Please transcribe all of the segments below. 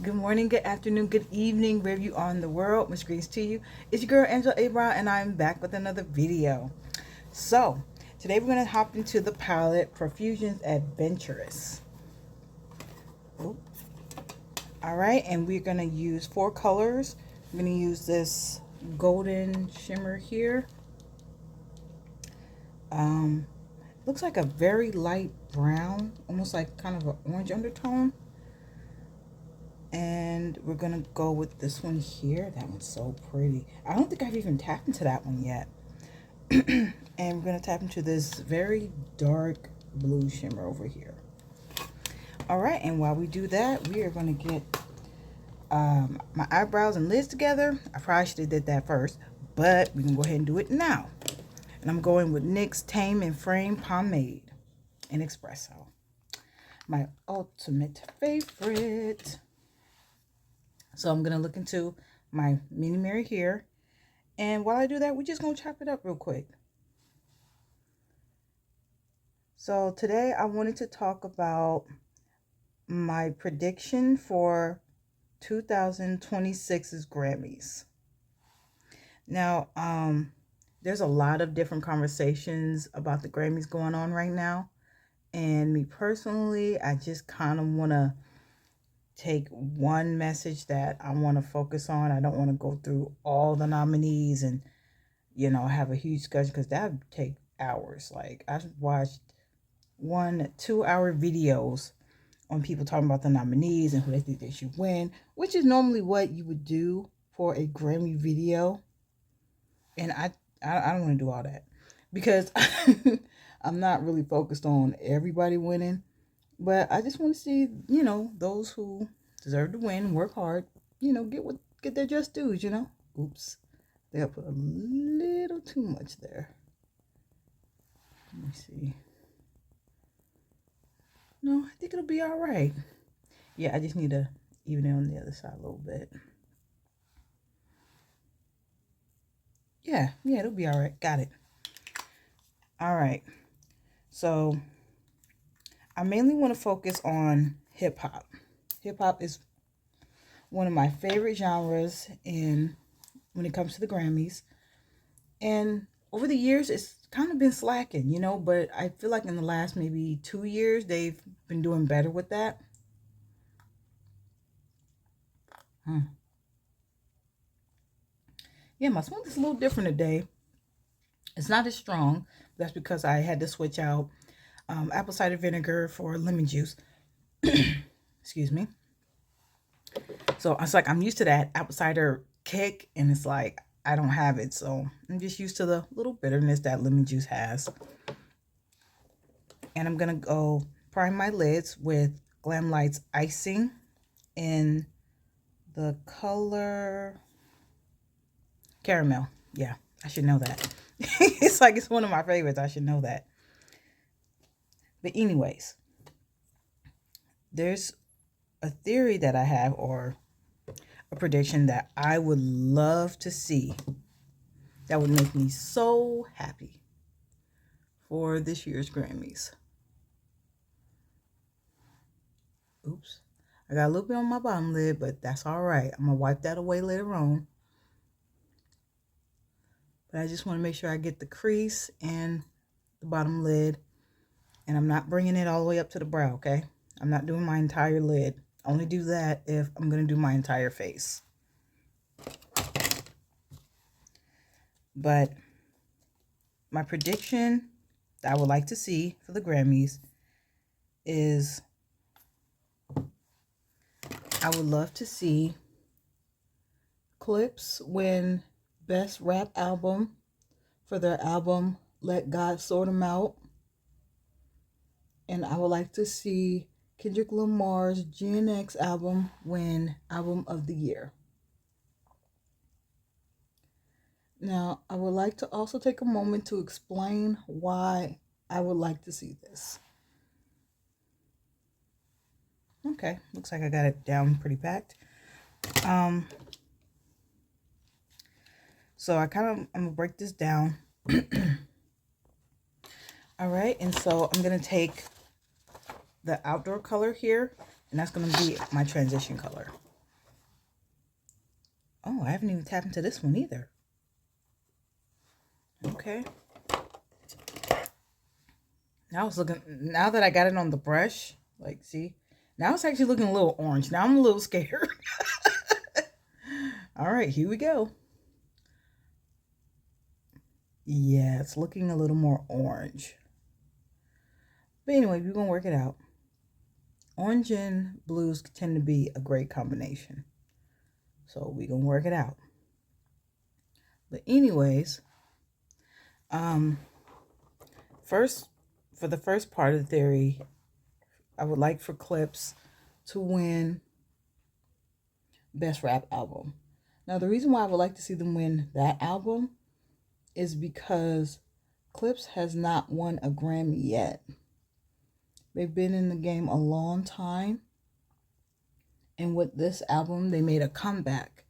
Good morning, good afternoon, good evening, wherever you are in the world. Miss Greens to you. It's your girl, Angela Eyebrow, and I'm back with another video. So, today we're going to hop into the palette Profusion's Adventurous. Alright, and we're going to use 4 colors. I'm going to use this golden shimmer here. Looks like a very light brown, almost like kind of an orange undertone. And we're gonna go with this one here. That one's so pretty. I don't think I've even tapped into that one yet. And we're gonna tap into this very dark blue shimmer over here. All right, and while we do that, we are gonna get my eyebrows and lids together. I probably should have did that first, but we can go ahead and do it now. And I'm going with NYX Tame and Frame Pomade in Espresso. My ultimate favorite. So I'm going to look into my mini mirror here. And while I do that, we're just going to chop it up real quick. So today I wanted to talk about my prediction for 2026's Grammys. Now, there's a lot of different conversations about the Grammys going on right now. And me personally, I just kind of want to take one message that I want to focus on. I don't want to go through all the nominees and, have a huge schedule because that would take hours. Like, I've watched 1-2 hour videos on people talking about the nominees and who they think they should win, which is normally what you would do for a Grammy video. And I don't want to do all that because I'm not really focused on everybody winning. But I just want to see, those who deserve to win, work hard, get their just dues, Oops. I think I put a little too much there. Let me see. No, I think it'll be all right. Yeah, I just need to even it on the other side a little bit. Yeah, it'll be all right. Got it. All right. So I mainly want to focus on hip hop. Hip hop is one of my favorite genres when it comes to the Grammys. And over the years, it's kind of been slacking, but I feel like in the last maybe 2 years, they've been doing better with that. Yeah, my smoothie is a little different today. It's not as strong. That's because I had to switch out apple cider vinegar for lemon juice. Excuse me. So it's like I'm used to that apple cider kick, and it's like I don't have it. So I'm just used to the little bitterness that lemon juice has. And I'm going to go prime my lids with Glam Light's Icing in the color Caramel. Yeah, I should know that. It's like it's one of my favorites. I should know that. But anyways, there's a theory that I have, or a prediction that I would love to see that would make me so happy for this year's Grammys. Oops. I got a little bit on my bottom lid, but that's all right. I'm going to wipe that away later on. But I just want to make sure I get the crease and the bottom lid. And I'm not bringing it all the way up to the brow, okay? I'm not doing my entire lid. I only do that if I'm going to do my entire face. But my prediction that I would like to see for the Grammys is I would love to see Clips win Best Rap Album for their album Let God Sort 'Em Out. And I would like to see Kendrick Lamar's GNX album win Album of the Year. Now, I would like to also take a moment to explain why I would like to see this. Okay, looks like I got it down pretty packed. So I'm gonna break this down. All right, and so I'm gonna take the outdoor color here, and that's gonna be my transition color. Oh, I haven't even tapped into this one either. Okay. Now it's looking, now that I got it on the brush, like, see? Now it's actually looking a little orange. Now I'm a little scared. All right, here we go. Yeah, it's looking a little more orange. But anyway, we're going to work it out. Orange and blues tend to be a great combination. So we're going to work it out. But anyways, first, for the first part of the theory, I would like for Clips to win Best Rap Album. Now, the reason why I would like to see them win that album is because Clips has not won a Grammy yet. They've been in the game a long time. And with this album, they made a comeback.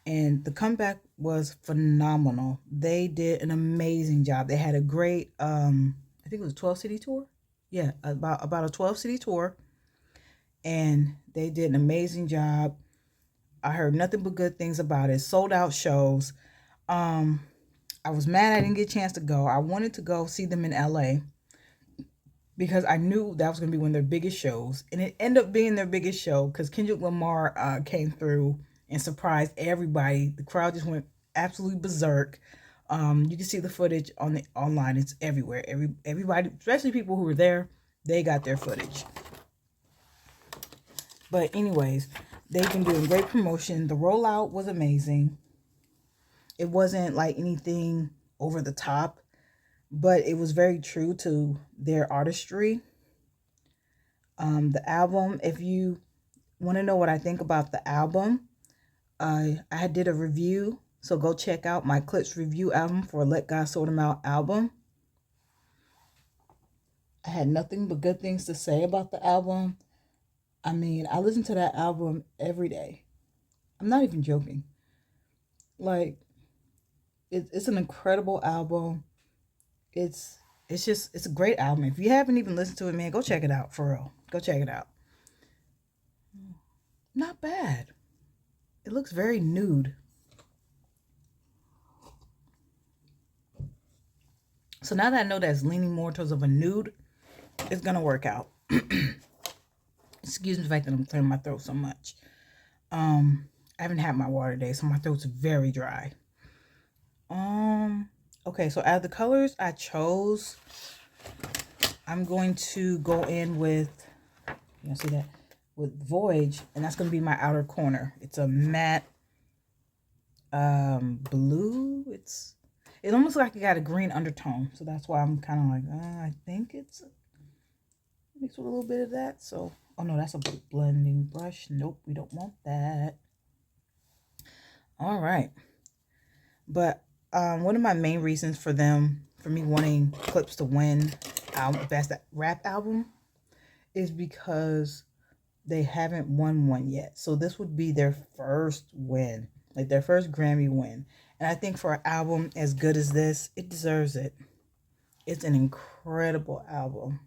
And the comeback was phenomenal. They did an amazing job. They had a great, I think it was a 12-city tour. Yeah, about a 12-city tour. And they did an amazing job. I heard nothing but good things about it. Sold out shows. I was mad I didn't get a chance to go. I wanted to go see them in LA because I knew that was going to be one of their biggest shows. And it ended up being their biggest show because Kendrick Lamar came through and surprised everybody. The crowd just went absolutely berserk. You can see the footage online. It's everywhere. Everybody, especially people who were there, they got their footage. But anyways, they've been doing great promotion. The rollout was amazing. It wasn't like anything over the top, but it was very true to their artistry. The album, if you want to know what I think about the album, I did a review, so go check out my Clips review album for Let God Sort 'Em Out album. I had nothing but good things to say about the album. I mean, I listen to that album every day. I'm not even joking. Like, it's an incredible album. It's a great album. If you haven't even listened to it, man, go check it out, for real. Go check it out. Not bad. It looks very nude. So now that I know that's leaning more towards of a nude, it's gonna work out. Excuse me the fact that I'm clearing my throat so much. I haven't had my water today, so my throat's very dry. Okay, so out of the colors I chose, I'm going to go in with, you see that, with Voyage, and that's going to be my outer corner. It's a matte blue. It's almost like it got a green undertone, so that's why I'm kind of like, I think it's mixed with a little bit of that. So, oh no, that's a blending brush. Nope, we don't want that. All right, but one of my main reasons for me wanting Clips to win Best Rap Album is because they haven't won one yet. So this would be their first win, like their first Grammy win. And I think for an album as good as this, it deserves it. It's an incredible album.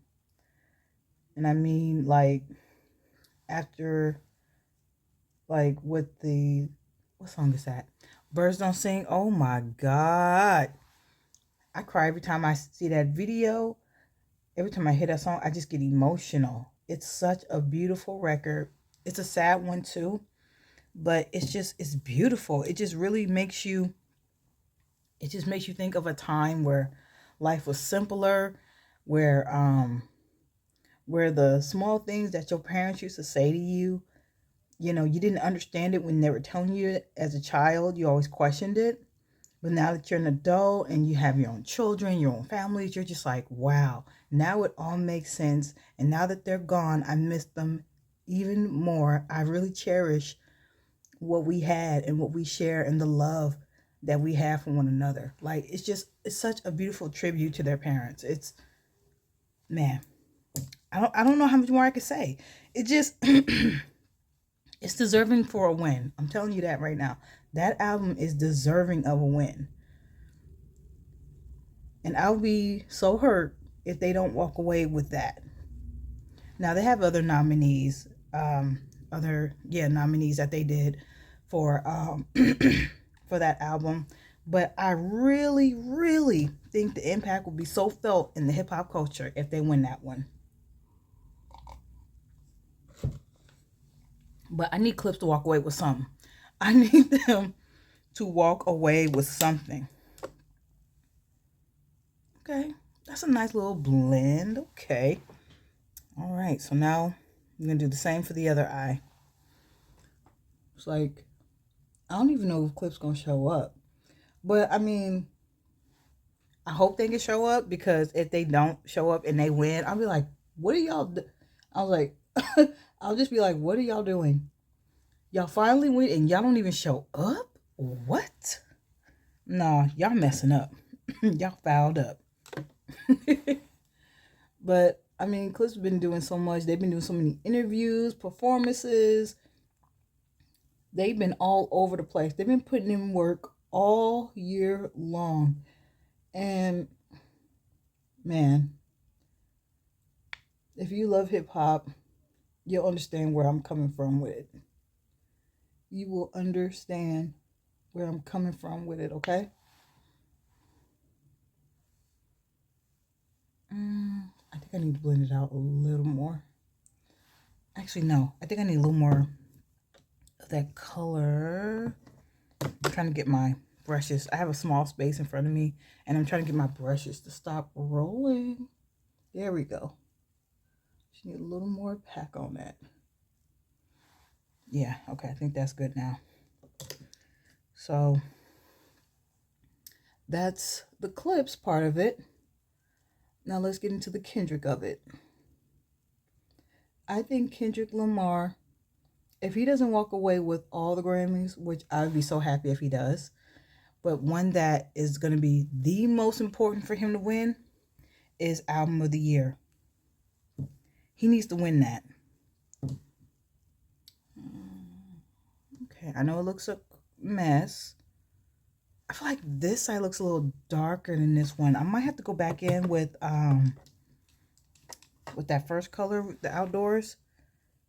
And I mean, like, after, like, with the, what song is that? Birds Don't Sing. Oh my God. I cry every time I see that video. Every time I hear that song, I just get emotional. It's such a beautiful record. It's a sad one too, but it's beautiful. It just really makes you, think of a time where life was simpler, where the small things that your parents used to say to you, you know, you didn't understand it when they were telling you it as a child. You always questioned it. But now that you're an adult and you have your own children, your own families, you're just like, wow, now it all makes sense. And now that they're gone, I miss them even more. I really cherish what we had and what we share and the love that we have for one another. Like, it's such a beautiful tribute to their parents. It's, man, I don't know how much more I could say. It just, it's deserving for a win. I'm telling you that right now. That album is deserving of a win. And I'll be so hurt if they don't walk away with that. Now, they have other nominees, nominees that they did. for for that album. But I really, really think the impact will be so felt in the hip hop culture if they win that one. But I need Clips to walk away with something. I need them to walk away with something. Okay, that's a nice little blend. Okay. All right, so now I'm going to do the same for the other eye. It's like, I don't even know if Clip's going to show up. But, I mean, I hope they can show up, because if they don't show up and they win, I'll be like, what are y'all I was like, I'll just be like, what are y'all doing? Y'all finally win and y'all don't even show up? What? Nah, y'all messing up. Y'all fouled up. But, I mean, Clip's been doing so much. They've been doing so many interviews, performances. They've been all over the place. They've been putting in work all year long. And, man, if you love hip hop, you'll understand where I'm coming from with it. You will understand where I'm coming from with it, okay? I think I need to blend it out a little more. Actually, no. I think I need a little more of that color. I'm trying to get my brushes. I have a small space in front of me, and I'm trying to get my brushes to stop rolling. There we go. Just need a little more pack on that. Yeah, okay. I think that's good now. So that's the Clips part of it. Now let's get into the Kendrick of it. I think Kendrick Lamar, if he doesn't walk away with all the Grammys, which I would be so happy if he does, but one that is going to be the most important for him to win is Album of the Year. He needs to win that. Okay, I know it looks a mess. I feel like this side looks a little darker than this one. I might have to go back in with that first color, the Outdoors.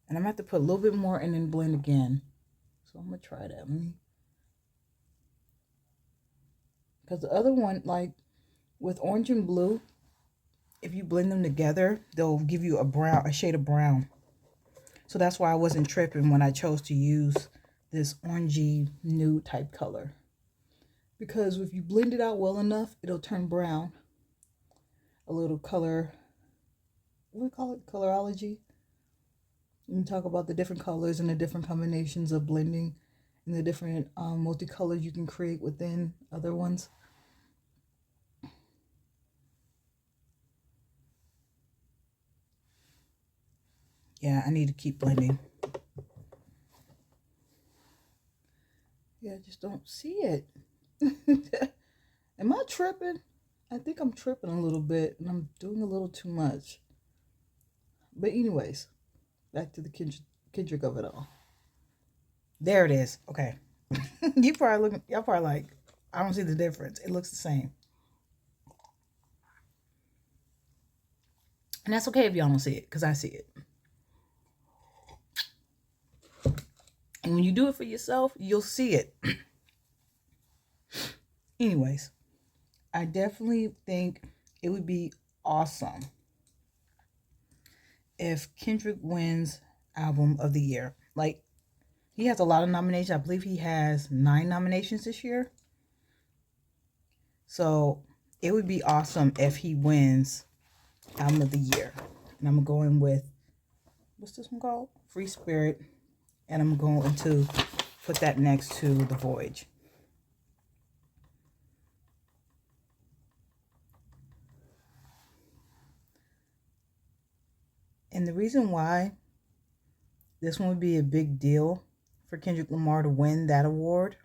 And I'm going to have to put a little bit more and then blend again. So I'm going to try that. Because the other one, like with orange and blue, if you blend them together, they'll give you a shade of brown. So that's why I wasn't tripping when I chose to use this orangey nude type color. Because if you blend it out well enough, it'll turn brown. A little color, what do we call it? Colorology. You can talk about the different colors and the different combinations of blending and the different multicolors you can create within other ones. Yeah, I need to keep blending. Yeah, I just don't see it. Am I tripping? I think I'm tripping a little bit and I'm doing a little too much. But anyways, back to the Kendrick of it all. There it is. Okay. Y'all probably like, I don't see the difference. It looks the same. And that's okay if y'all don't see it, because I see it. And when you do it for yourself, you'll see it. Anyways, I definitely think it would be awesome if Kendrick wins Album of the Year. Like, he has a lot of nominations. I believe he has 9 nominations this year. So it would be awesome if he wins Album of the Year. And I'm going with, what's this one called? Free Spirit. And I'm going to put that next to The Voyage. And the reason why this one would be a big deal for Kendrick Lamar to win that award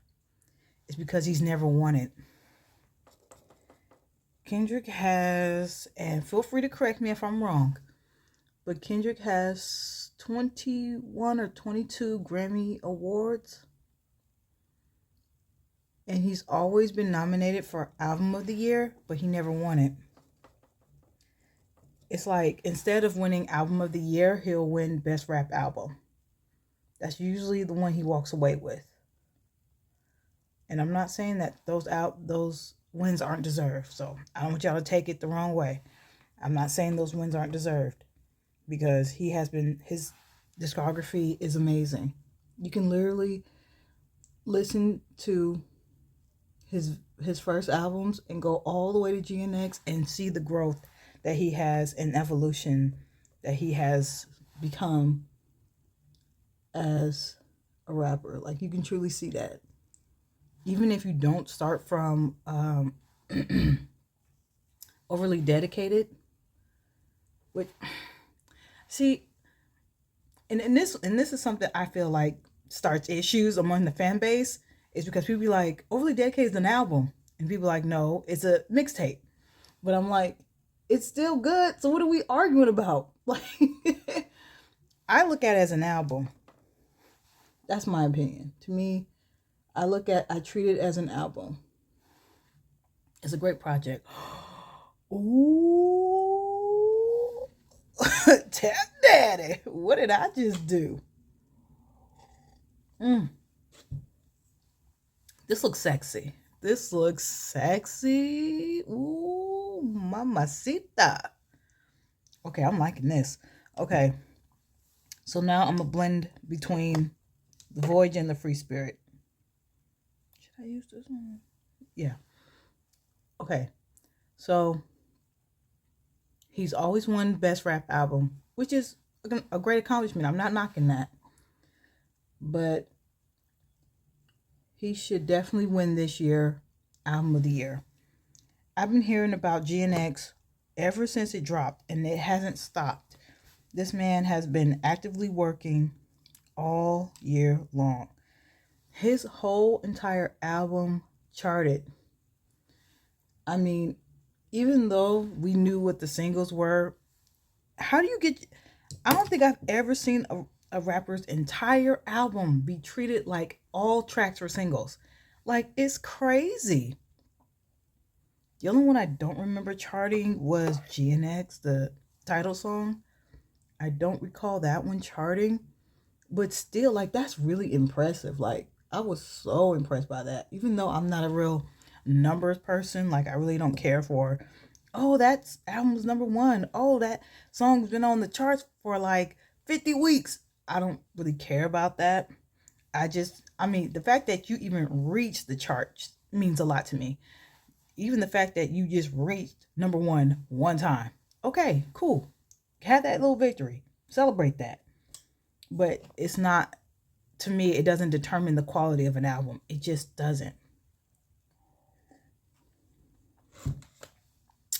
is because he's never won it. Kendrick has, and feel free to correct me if I'm wrong, but Kendrick has 21 or 22 Grammy Awards. And he's always been nominated for Album of the Year, but he never won it. It's like, instead of winning Album of the Year, he'll win Best Rap Album. That's usually the one he walks away with. And I'm not saying that those wins aren't deserved. So I don't want y'all to take it the wrong way. I'm not saying those wins aren't deserved, because his discography is amazing. You can literally listen to his first albums and go all the way to GNX and see the growth that he has and evolution that he has become as a rapper. Like, you can truly see that. Even if you don't start from overly dedicated, which, see, and this is something I feel like starts issues among the fan base, is because people be like, overly dedicated is an album, and people are like, no, it's a mixtape. But I'm like, it's still good, so what are we arguing about? Like, I look at it as an album. That's my opinion. To me, I treat it as an album. It's a great project. Ooh. Tap Daddy. What did I just do? This looks sexy. Ooh, mamacita. Okay, I'm liking this. Okay. So now I'm going to blend between the Voyage and the Free Spirit. Should I use this one? Yeah. Okay. So he's always won Best Rap Album, which is a great accomplishment. I'm not knocking that. But he should definitely win this year Album of the Year. I've been hearing about GNX ever since it dropped, and it hasn't stopped. This man has been actively working all year long. His whole entire album charted. I mean, even though we knew what the singles were, how do you get... I don't think I've ever seen a rapper's entire album be treated like all tracks were singles. Like, it's crazy. The only one I don't remember charting was GNX, the title song. I don't recall that one charting. But still, like, that's really impressive. Like, I was so impressed by that. Even though I'm not a real numbers person, like, I really don't care for, oh, that album's number one. Oh, that song's been on the charts for like 50 weeks. I don't really care about that. I mean, the fact that you even reached the charts means a lot to me. Even the fact that you just reached number one time. Okay, cool. Have that little victory. Celebrate that. But it's not, to me, it doesn't determine the quality of an album. It just doesn't.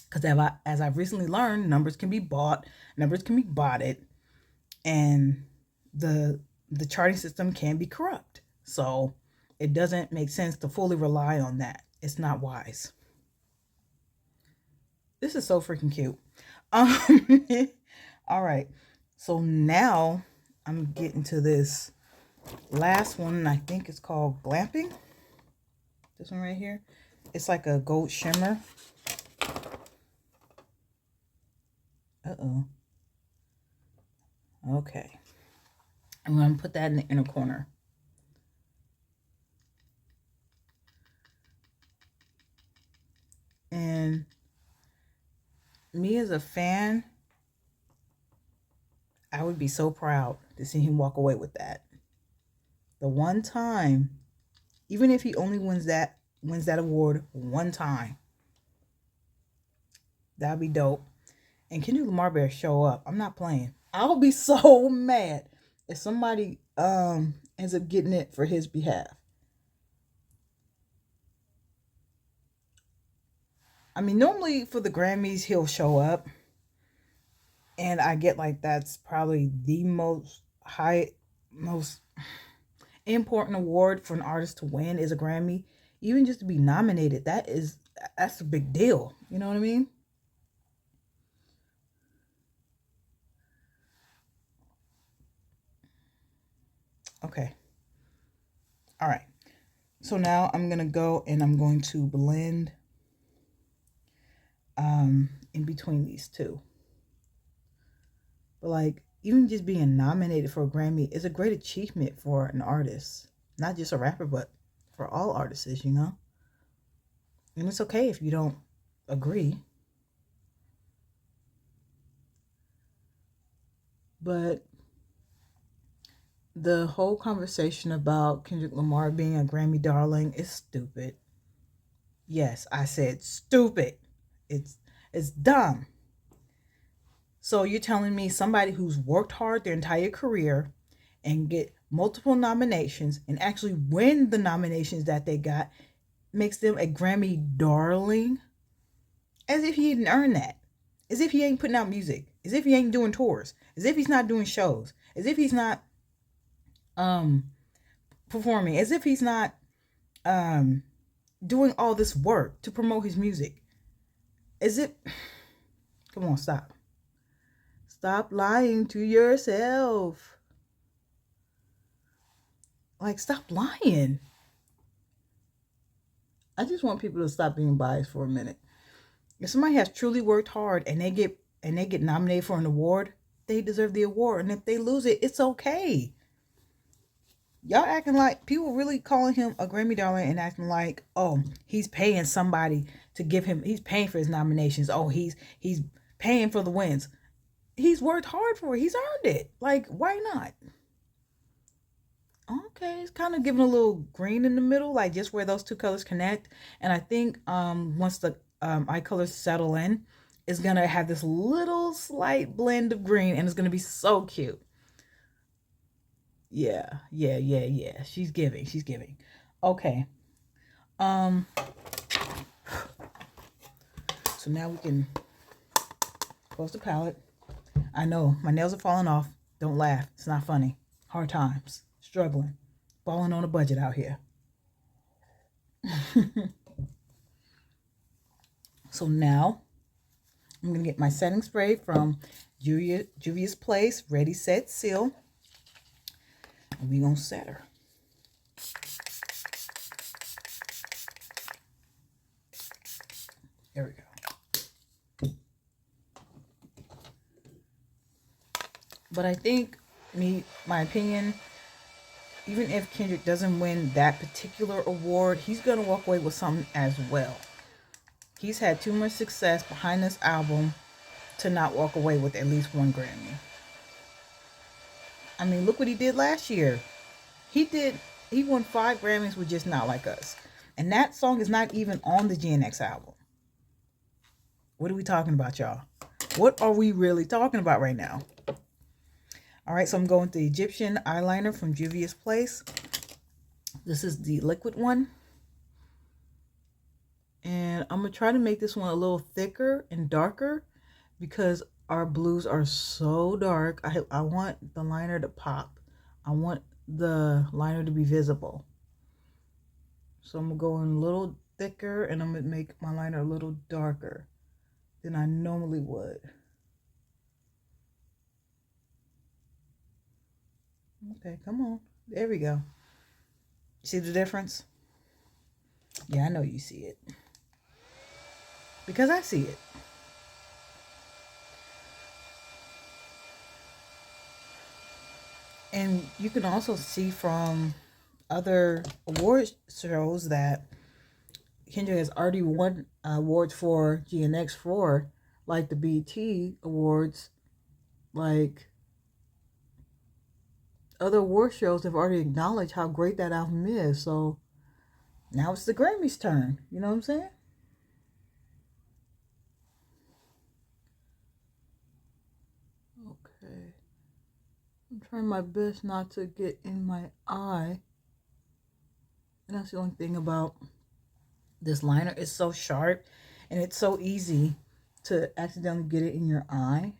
Because as I've recently learned, numbers can be bought, numbers can be botted, and the charting system can be corrupt. So it doesn't make sense to fully rely on that. It's not wise. This is so freaking cute. All right. So now I'm getting to this last one. I think it's called Glamping. This one right here. It's like a gold shimmer. Uh-oh. Okay. I'm going to put that in the inner corner. And me as a fan, I would be so proud to see him walk away with that. The one time, even if he only wins that award one time, that'd be dope. And Kendrick Lamar better show up. I'm not playing. I'll be so mad if somebody ends up getting it for his behalf. I mean, normally for the Grammys, he'll show up. And I get like that's probably the most important award for an artist to win is a Grammy. Even just to be nominated, that's a big deal. You know what I mean? Okay. All right. So now I'm going to go and I'm going to blend in between these two. But like, even just being nominated for a Grammy is a great achievement for an artist. Not just a rapper, but for all artists, you know? And it's okay if you don't agree. But the whole conversation about Kendrick Lamar being a Grammy darling is stupid. Yes, I said stupid. It's dumb. So you're telling me somebody who's worked hard their entire career and get multiple nominations and actually win the nominations that they got makes them a Grammy darling? As if he didn't earn that. As if he ain't putting out music. As if he ain't doing tours. As if he's not doing shows. As if he's not performing. As if he's not doing all this work to promote his music. As if come on, stop. Stop lying to yourself. Like, stop lying. I just want people to stop being biased for a minute. If somebody has truly worked hard and they get nominated for an award, they deserve the award. And if they lose it, it's okay. Y'all acting like people really calling him a Grammy darling and acting like, oh, he's paying somebody to give him, he's paying for his nominations. Oh, he's paying for the wins. He's worked hard for it. He's earned it. Like, why not? Okay, it's kind of giving a little green in the middle, like just where those two colors connect. And I think once the eye colors settle in, it's gonna have this little slight blend of green, and it's gonna be so cute. Yeah. She's giving. Okay. So now we can close the palette. I know my nails are falling off. Don't laugh. It's not funny. Hard times. Struggling. Balling on a budget out here. So now I'm going to get my setting spray from Juvia's Place. Ready, Set, Seal. And we're going to set her. There we go. But I think, my opinion, even if Kendrick doesn't win that particular award, he's going to walk away with something as well. He's had too much success behind this album to not walk away with at least one Grammy. I mean, look what he did last year. He won 5 Grammys with Just Not Like Us. And that song is not even on the GNX album. What are we talking about, y'all? What are we really talking about right now? All right, so I'm going with the Egyptian eyeliner from Juvia's Place. This is the liquid one. And I'm going to try to make this one a little thicker and darker because our blues are so dark. I want the liner to pop. I want the liner to be visible. So I'm going to go in a little thicker and I'm going to make my liner a little darker than I normally would. Okay, come on. There we go. See the difference? Yeah, I know you see it. Because I see it. And you can also see from other award shows that Kendrick has already won awards for GNX for, like the BET Awards, like other award shows have already acknowledged how great that album is. So now it's the Grammys' turn. You know what I'm saying? Okay. I'm trying my best not to get in my eye. And that's the only thing about this liner. It's so sharp and it's so easy to accidentally get it in your eye.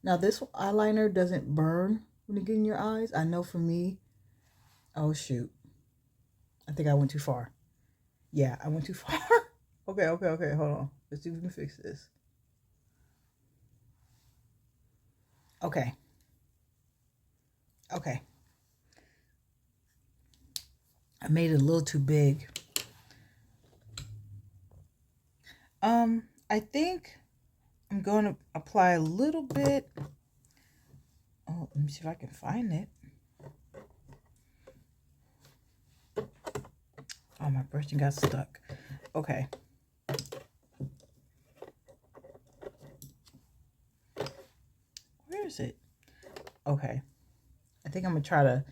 Now this eyeliner doesn't burn when you get in your eyes. I know for me. Oh shoot. I think I went too far. Yeah, I went too far. Okay, hold on. Let's see if we can fix this. Okay. I made it a little too big. I think I'm going to apply a little bit. Oh, let me see if I can find it. Oh, my brushing got stuck. Okay. Where is it? Okay. I think I'm going to try to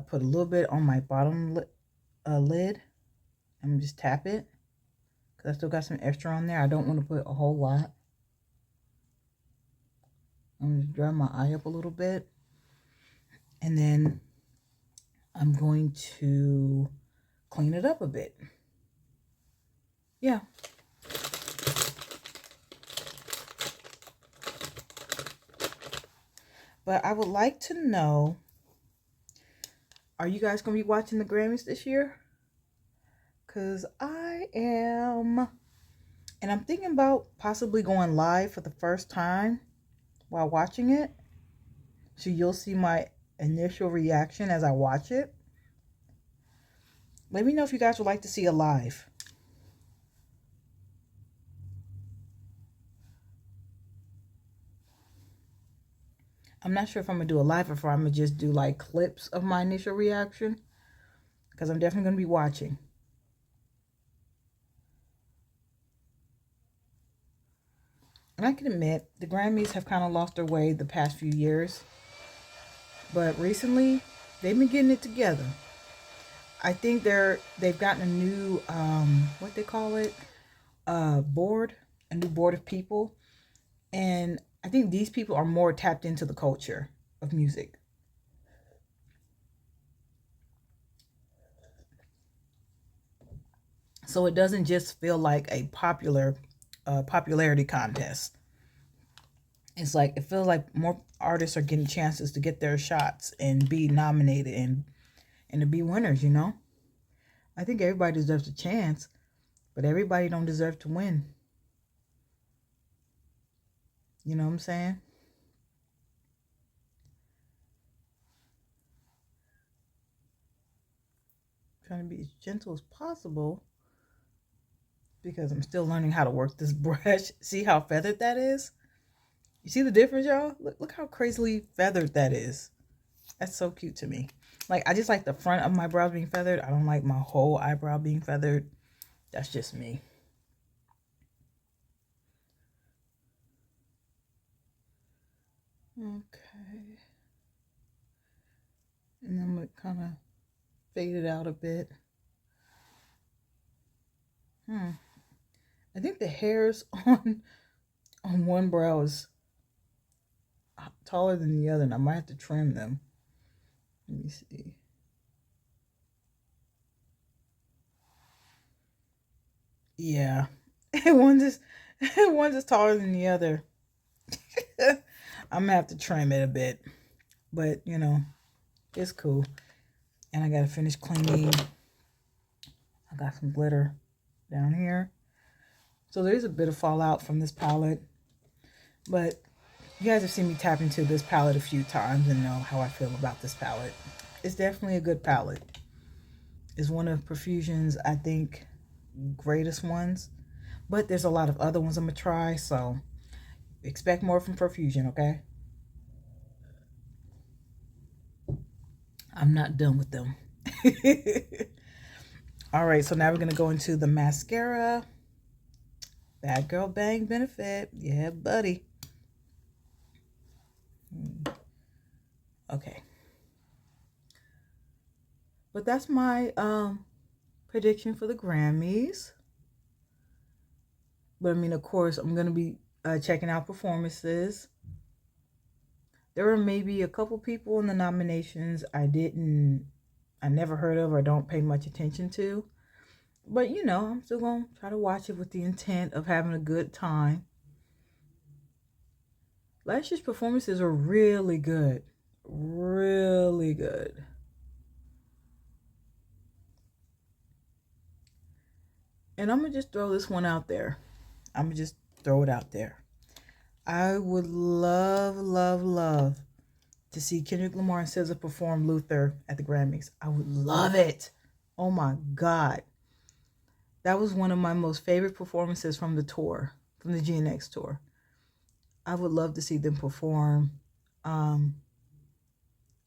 put a little bit on my bottom lid. I'm going to just tap it, because I still got some extra on there. I don't want to put a whole lot. I'm going to dry my eye up a little bit. And then I'm going to clean it up a bit. Yeah. But I would like to know, are you guys going to be watching the Grammys this year? Because I am. And I'm thinking about possibly going live for the first time while watching it. So you'll see my initial reaction as I watch it. Let me know if you guys would like to see a live. I'm not sure if I'm going to do a live or if I'm going to just do like clips of my initial reaction, because I'm definitely going to be watching. And I can admit, the Grammys have kind of lost their way the past few years. But recently, they've been getting it together. I think they've gotten a new, what they call it, board, a new board of people. And I think these people are more tapped into the culture of music. So it doesn't just feel like a popularity contest. It's like, it feels like more artists are getting chances to get their shots and be nominated and to be winners, you know? I think everybody deserves a chance, but everybody don't deserve to win. You know what I'm saying? I'm trying to be as gentle as possible because I'm still learning how to work this brush. See how feathered that is? You see the difference, y'all? Look how crazily feathered that is. That's so cute to me. Like, I just like the front of my brows being feathered. I don't like my whole eyebrow being feathered. That's just me. Okay. And then I'm going to kind of fade it out a bit. I think the hairs on one brow is taller than the other, and I might have to trim them. Let me see. Yeah. one's just taller than the other. I'm gonna have to trim it a bit. But, you know, it's cool. And I gotta finish cleaning. I got some glitter down here. So there's a bit of fallout from this palette. But you guys have seen me tap into this palette a few times and know how I feel about this palette. It's definitely a good palette. It's one of Profusion's, I think, greatest ones. But there's a lot of other ones I'm going to try, so expect more from Profusion, okay? I'm not done with them. All right, so now we're going to go into the mascara. Bad Girl Bang Benefit. Yeah, buddy. Okay. But that's my prediction for the Grammys. But I mean, of course, I'm going to be checking out performances. There were maybe a couple people in the nominations I never heard of or don't pay much attention to. But, you know, I'm still going to try to watch it with the intent of having a good time. Last year's performances are really good. Really good. And I'm going to just throw this one out there. I'm going to just throw it out there. I would love, love, love to see Kendrick Lamar and SZA perform Luther at the Grammys. I would love it. Oh my God. That was one of my most favorite performances from the tour, from the GNX tour. I would love to see them perform on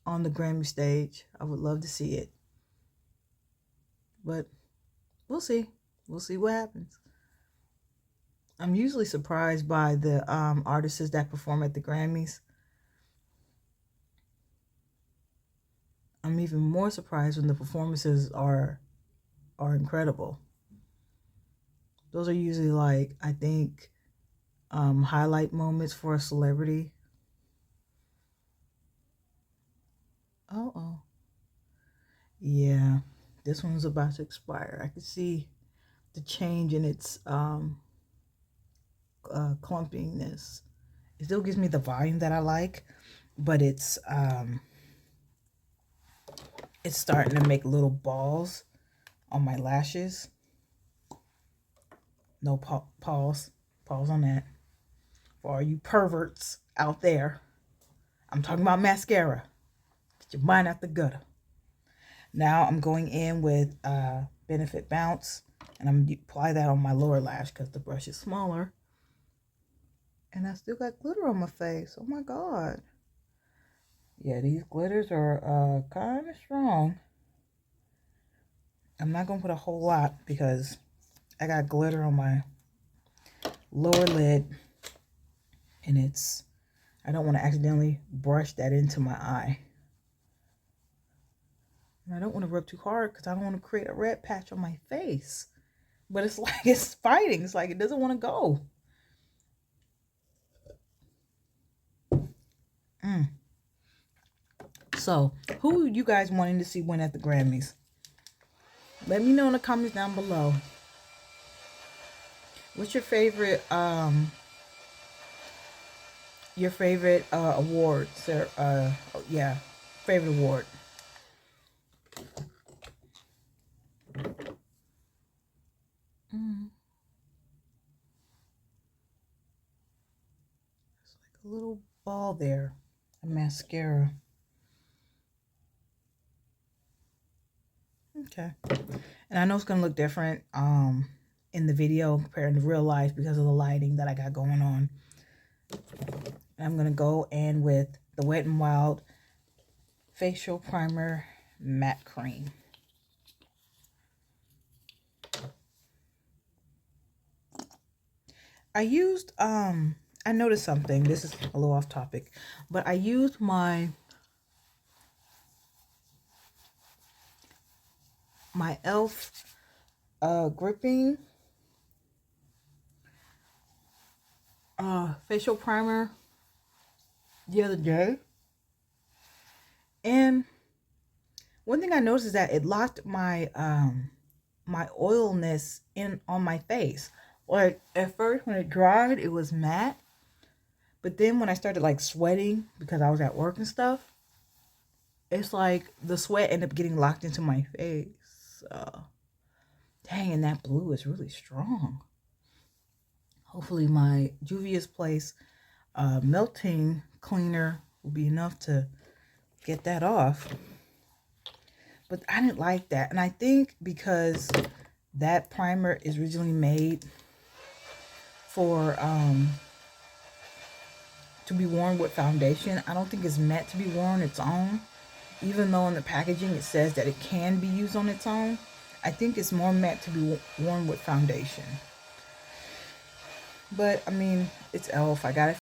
the Grammy stage. I would love to see it. But we'll see. We'll see what happens. I'm usually surprised by the artists that perform at the Grammys. I'm even more surprised when the performances are incredible. Those are usually like, I think, highlight moments for a celebrity. Oh, yeah, this one's about to expire. I can see the change in its clumpiness. It still gives me the volume that I like, but it's starting to make little balls on my lashes. No pause on that. For all you perverts out there, I'm talking about mascara. Get your mind out the gutter. Now I'm going in with Benefit Bounce, and I'm going to apply that on my lower lash because the brush is smaller. And I still got glitter on my face. Oh my God. Yeah, these glitters are kind of strong. I'm not going to put a whole lot because I got glitter on my lower lid, and I don't want to accidentally brush that into my eye. And I don't want to rub too hard because I don't want to create a red patch on my face. But it's like it's fighting. It's like it doesn't want to go. So, who you guys wanting to see win at the Grammys? Let me know in the comments down below. What's your favorite award, sir? Yeah, favorite award. It's like a little ball there, a mascara. Okay, and I know it's gonna look different in the video compared to real life because of the lighting that I got going on. And I'm gonna go in with the Wet n Wild Facial Primer Matte Cream. I used I noticed something. This is a little off topic, but I used my e.l.f. gripping facial primer the other day, and one thing I noticed is that it locked my my oilness in on my face. Like at first when it dried, it was matte, but then when I started like sweating because I was at work and stuff, it's like the sweat ended up getting locked into my face. Dang, and that blue is really strong. Hopefully my Juvia's Place melting cleaner will be enough to get that off. But I didn't like that. And I think because that primer is originally made for to be worn with foundation, I don't think it's meant to be worn its own. Even though in the packaging it says that it can be used on its own, I think it's more meant to be worn with foundation. But I mean, it's e.l.f. I got it